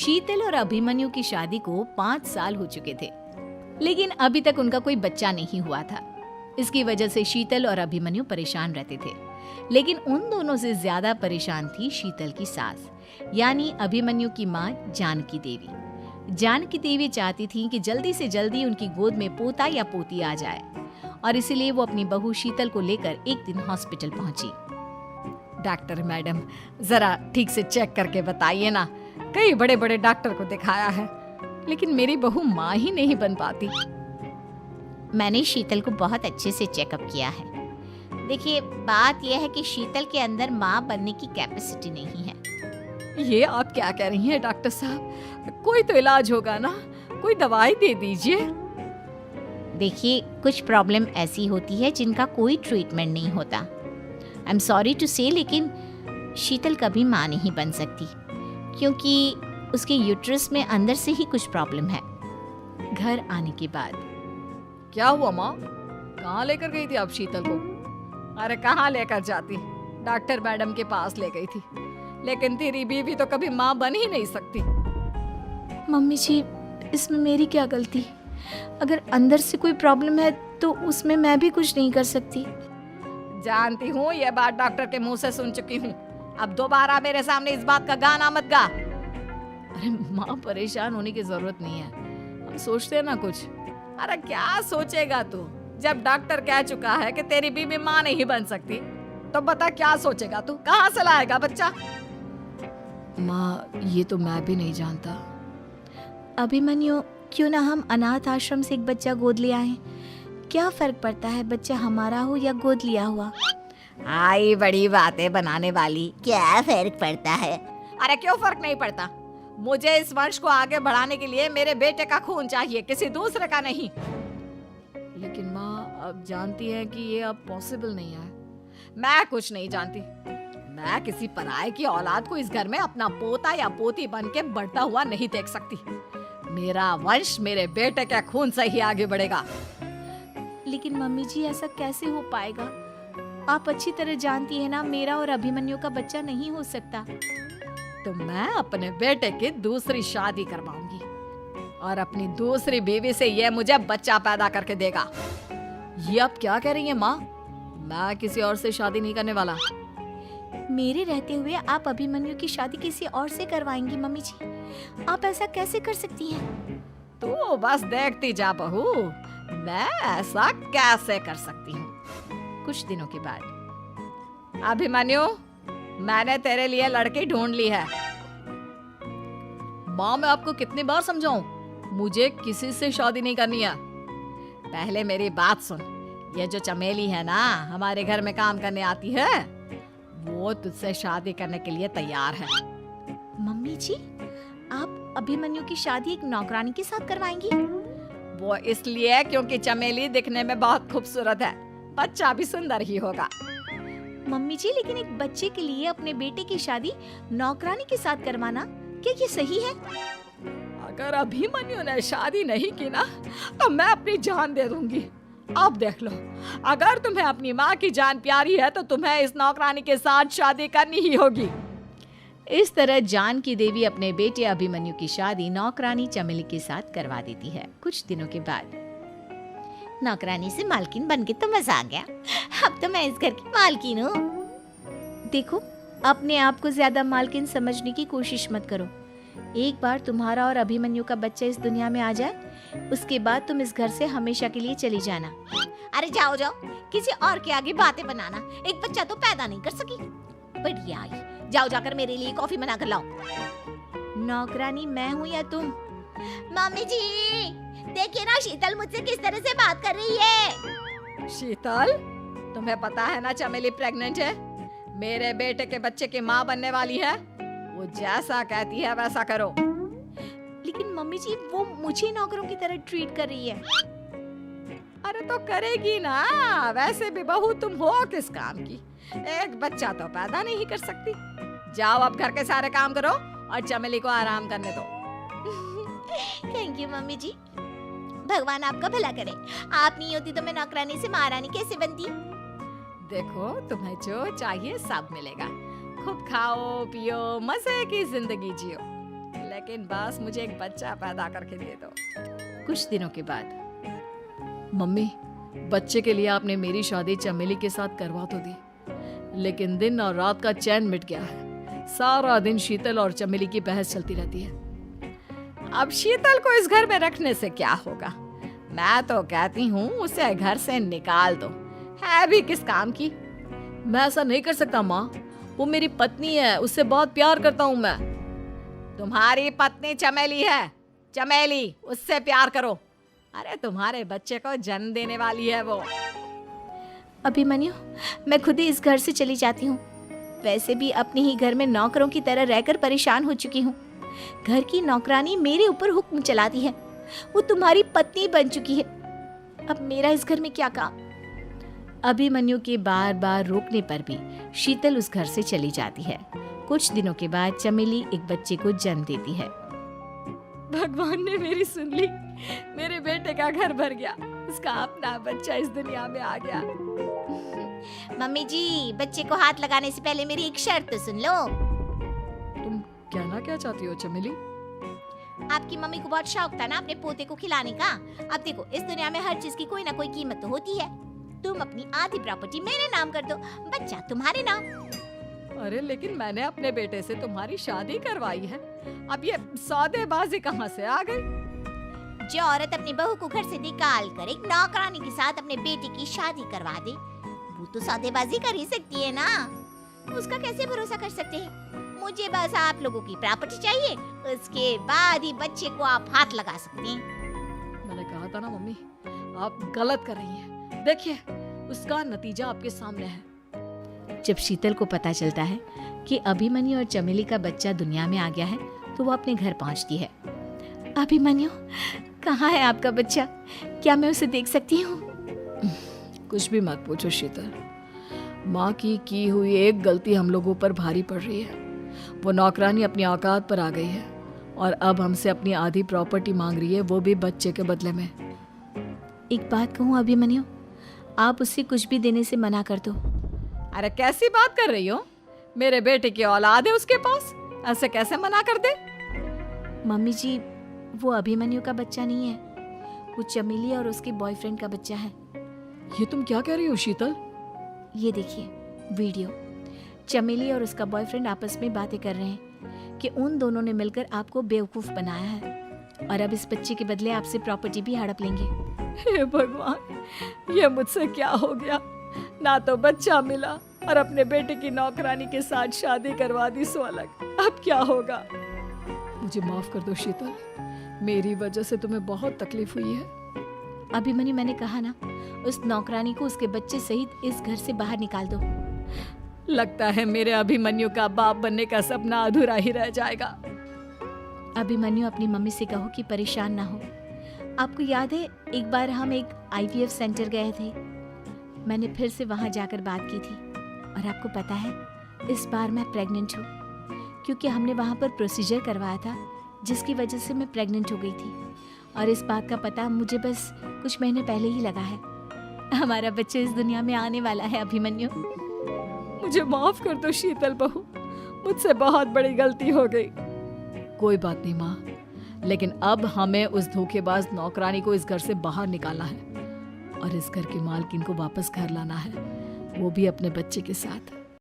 शीतल और अभिमन्यु की शादी को 5 साल हो चुके थे, लेकिन अभी तक उनका कोई बच्चा नहीं हुआ था। इसकी वजह से शीतल और अभिमन्यु परेशान रहते थे, लेकिन उन दोनों से ज्यादा परेशान थी शीतल की सास, यानी अभिमन्यु की माँ जानकी देवी। जानकी देवी चाहती थी कि जल्दी से जल्दी उनकी गोद में पोता या पोती आ जाए, और इसीलिए वो अपनी बहू शीतल को लेकर एक दिन हॉस्पिटल पहुंची। डॉक्टर मैडम, जरा ठीक से चेक करके बताइए ना। कई बड़े बड़े डॉक्टर को दिखाया है, लेकिन मेरी बहू माँ ही नहीं बन पाती। मैंने शीतल को बहुत अच्छे से चेकअप किया है। देखिए, बात यह है कि शीतल के अंदर माँ बनने की कैपेसिटी नहीं है। ये आप क्या कह रही हैं डॉक्टर साहब? कोई तो इलाज होगा ना, कोई दवाई दे दीजिए। देखिए, कुछ प्रॉब्लम ऐसी होती है जिनका कोई ट्रीटमेंट नहीं होता। आई एम सॉरी टू से, लेकिन शीतल कभी माँ नहीं बन सकती, क्योंकि उसके यूट्रस में अंदर से ही कुछ प्रॉब्लम है। घर आने के बाद क्या हुआ माँ? कहाँ लेकर गई थी आप शीतल को? अरे कहाँ लेकर जाती, डॉक्टर मैडम के पास ले गई थी, लेकिन तेरी बीवी तो कभी माँ बन ही नहीं सकती। मम्मी जी, इसमें मेरी क्या गलती? अगर अंदर से कोई प्रॉब्लम है तो उसमें मैं भी कुछ नहीं कर सकती। जानती हूँ, ये बात डॉक्टर के मुंह से सुन चुकी हूँ। अब दोबारा मेरे सामने इस बात का गाना मत गा। अरे माँ, परेशान होने की जरूरत नहीं है, हम सोचते हैं ना कुछ। अरे क्या सोचेगा तू? जब डॉक्टर कह चुका है कि तेरी बीवी माँ नहीं बन सकती, तो बता क्या सोचेगा तू? कहाँ से लाएगा बच्चा? माँ, ये तो मैं भी नहीं जानता। अभिमन्यु, क्यों ना हम अनाथ आश्रम से एक बच्चा गोद ले आए? क्या फर्क पड़ता है बच्चा हमारा हो या गोद लिया हुआ? आई बड़ी बातें बनाने वाली। क्या फर्क पड़ता है? अरे क्यों फर्क नहीं पड़ता? मुझे इस वंश को आगे बढ़ाने के लिए मेरे बेटे का खून चाहिए, किसी दूसरे का नहीं। लेकिन माँ, आप जानती हैं कि ये अब पॉसिबल नहीं है। मैं कुछ नहीं जानती। मैं किसी पराये की औलाद को इस घर में अपना पोता या पोती बन के बढ़ता हुआ नहीं देख सकती। मेरा वंश मेरे बेटे के खून से ही आगे बढ़ेगा। लेकिन मम्मी जी, ऐसा कैसे हो पाएगा? आप अच्छी तरह जानती है ना, मेरा और अभिमन्यु का बच्चा नहीं हो सकता। तो मैं अपने बेटे की दूसरी शादी करवाऊंगी, और अपनी दूसरी बीवी से ये मुझे बच्चा पैदा करके देगा। ये आप क्या कह रही हैं माँ? मैं किसी और से शादी नहीं करने वाला। मेरे रहते हुए आप अभिमन्यु की शादी किसी और से करवाएंगी मम्मी जी? आप ऐसा कैसे कर सकती हैं? तू बस देखती जा बहू, मैं ऐसा कैसे कर सकती हूँ। कुछ दिनों के बाद, अभिमन्यु, मैंने तेरे लिए लड़की ढूंढ ली है। माँ, मैं आपको कितनी बार समझाऊं? मुझे किसी से शादी नहीं करनी है। पहले मेरी बात सुन। ये जो चमेली है ना, हमारे घर में काम करने आती है, वो तुझसे शादी करने के लिए तैयार है। मम्मी जी, आप अभिमन्यु की शादी एक नौकरानी के साथ करवाएंगी? वो इसलिए क्योंकि चमेली दिखने में बहुत खूबसूरत है, बच्चा भी सुंदर ही होगा। मम्मी जी, लेकिन एक बच्चे के लिए अपने बेटे की शादी नौकरानी के साथ करवाना, क्या ये सही है? अगर अभिमन्यु ने शादी नहीं की ना, तो मैं अपनी जान दे दूंगी। अब देख लो, अगर तुम्हें अपनी माँ की जान प्यारी है तो तुम्हें इस नौकरानी के साथ शादी करनी ही होगी। इस तरह जानकी देवी अपने बेटे अभिमन्यु की शादी नौकरानी चमेली के साथ करवा देती है। कुछ दिनों के बाद, नौकरानी से मालकिन बन के तो मजा आ गया। अब तो मैं इस घर की मालकिन हूँ। देखो, अपने आप को ज्यादा मालकिन समझने की कोशिश मत करो। एक बार तुम्हारा और अभिमन्यु का बच्चा इस दुनिया में आ जाए, उसके बाद तुम इस घर से हमेशा के लिए चली जाना। अरे जाओ जाओ, किसी और के आगे बातें बनाना। एक बच्चा तो पैदा नहीं कर सकी, बढ़िया आई। जाओ जाकर मेरे लिए कॉफी बना कर लाओ। नौकरानी मैं हूँ या तुम? मम्मी जी, देखिए ना शीतल मुझसे किस तरह से बात कर रही है। शीतल, तुम्हें पता है ना चमेली प्रेग्नेंट है, मेरे बेटे के बच्चे की माँ बनने वाली है। वो जैसा कहती है वैसा करो। लेकिन मम्मी जी, वो मुझे नौकरों की तरह ट्रीट कर रही है। अरे तो करेगी ना, वैसे भी बहू तुम हो किस काम की? एक बच्चा तो पैदा नहीं कर सकती। जाओ अब घर के सारे काम करो और चमेली को आराम करने दो। थैंक यू मम्मी जी, भगवान आपका भला करे। आप नहीं होती तो मैं नौकरानी से महारानी कैसे बनती। देखो, तुम्हें जो चाहिए सब मिलेगा। खूब खाओ पियो, मजे की जिंदगी जियो, लेकिन बस मुझे एक बच्चा पैदा करके दे दो। कुछ दिनों के बाद, मम्मी, बच्चे के लिए आपने मेरी शादी चमेली के साथ करवा तो दी, लेकिन दिन और रात का चैन मिट गया है। सारा दिन शीतल और चमेली की बहस चलती रहती है। अब शीतल को इस घर में रखने से क्या होगा? मैं तो कहती हूँ उसे घर से निकाल दो, है भी किस काम की। मैं ऐसा नहीं कर सकता माँ, वो मेरी पत्नी है, उससे बहुत प्यार करता हूँ मैं। तुम्हारी पत्नी चमेली है, चमेली, उससे प्यार करो। अरे तुम्हारे बच्चे को जन्म देने वाली है वो। अभिमन्यु, मैं खुद ही इस घर से चली जाती हूँ। वैसे भी अपने ही घर में नौकरों की तरह रहकर परेशान हो चुकी हूँ। घर की नौकरानी मेरे ऊपर हुक्म चलाती है, वो तुम्हारी पत्नी बन चुकी है। अब मेरा इस घर में क्या काम? अभिमन्यु के बार बार रोकने पर भी शीतल उस घर से चली जाती है। कुछ दिनों के बाद चमेली एक बच्चे को जन्म देती है। भगवान ने मेरी सुन ली, मेरे बेटे का घर भर गया, उसका अपना बच्चा इस दुनिया में आ गया। मम्मी जी, बच्चे को हाथ लगाने से पहले मेरी एक शर्त तो सुन लो। तुम कहना क्या चाहती हो चमेली? आपकी मम्मी को बहुत शौक था ना अपने पोते को खिलाने का। अब देखो, इस दुनिया में हर चीज की कोई ना कोई कीमत तो होती है। तुम अपनी आधी प्रॉपर्टी मेरे नाम कर दो, बच्चा तुम्हारे नाम। अरे लेकिन मैंने अपने बेटे से तुम्हारी शादी करवाई है, अब ये सौदेबाजी कहाँ से आ गई? जो औरत अपनी बहू को घर से निकाल कर एक नौकरानी के साथ अपने बेटे की शादी करवा दे, वो तो सौदेबाजी कर ही सकती है ना। उसका कैसे भरोसा कर सकते हैं? मुझे बस आप लोगों की प्रॉपर्टी चाहिए, उसके बाद ही बच्चे को आप हाथ लगा सकते हैं। मैंने कहा था ना मम्मी, आप गलत कर रही हैं। देखिए, उसका नतीजा आपके सामने है। जब शीतल को पता चलता है कि अभिमन्यु और चमेली का बच्चा दुनिया में आ गया है, तो वो अपने घर पहुंचती है। अभिमन्यु, कहाँ है आपका बच्चा? क्या मैं उसे देख सकती हूँ? कुछ भी मत पूछो शीतल, माँ की हुई एक गलती हम लोगों पर भारी पड़ रही है। वो नौकरानी अपनी औकात पर आ गई है और अब हमसे अपनी आधी प्रॉपर्टी मांग रही है, वो भी बच्चे के बदले में। एक बात कहूँ अभिमन्यु, आप उसे कुछ भी देने से मना कर दो। अरे कैसी बात कर रही हो? मेरे बेटे की औलाद है उसके पास, ऐसे कैसे मना कर दे? मम्मी जी, वो अभिमन्यु का बच्चा नहीं है, वो चमेली और उसके बॉयफ्रेंड का बच्चा है। ये तुम क्या कह रही हो शीतल? ये देखिए वीडियो, चमेली और उसका बॉयफ्रेंड आपस में बातें कर रहे हैं कि उन दोनों ने मिलकर आपको बेवकूफ बनाया है और अब इस बच्चे के बदले आपसे प्रॉपर्टी भी हड़प लेंगे। हे भगवान, ये मुझसे क्या हो गया? ना तो बच्चा मिला और अपने बेटे की नौकरानी के साथ शादी करवा दी सो अलग। अब क्या होगा? मुझे माफ कर दो शीतल, मेरी वजह से तुम्हें बहुत तकलीफ हुई है। अभिमन्यु, मैंने कहा ना, उस नौकरानी को उसके बच्चे सहित इस घर से बाहर निकाल दो। लगता है मेरे अभिमन्यु का बाप बनने का सपना अधूरा ही रह जाएगा। अभिमन्यु, अपनी मम्मी से कहो कि परेशान ना हो। आपको याद है एक बार हम एक IVF सेंटर गए थे, मैंने फिर से वहां जाकर बात की थी और आपको पता है इस बार मैं प्रेग्नेंट हूँ, क्योंकि हमने वहां पर प्रोसीजर करवाया था जिसकी वजह से मैं प्रेग्नेंट हो गई थी और इस बात का पता मुझे बस कुछ महीने पहले ही लगा है। हमारा बच्चा इस दुनिया में आने वाला है अभिमन्यु। मुझे माफ कर दो शीतल बहू, मुझसे बहुत बड़ी गलती हो गई। कोई बात नहीं माँ, लेकिन अब हमें उस धोखेबाज नौकरानी को इस घर से बाहर निकालना है और इस घर की मालकिन को वापस घर लाना है, वो भी अपने बच्चे के साथ।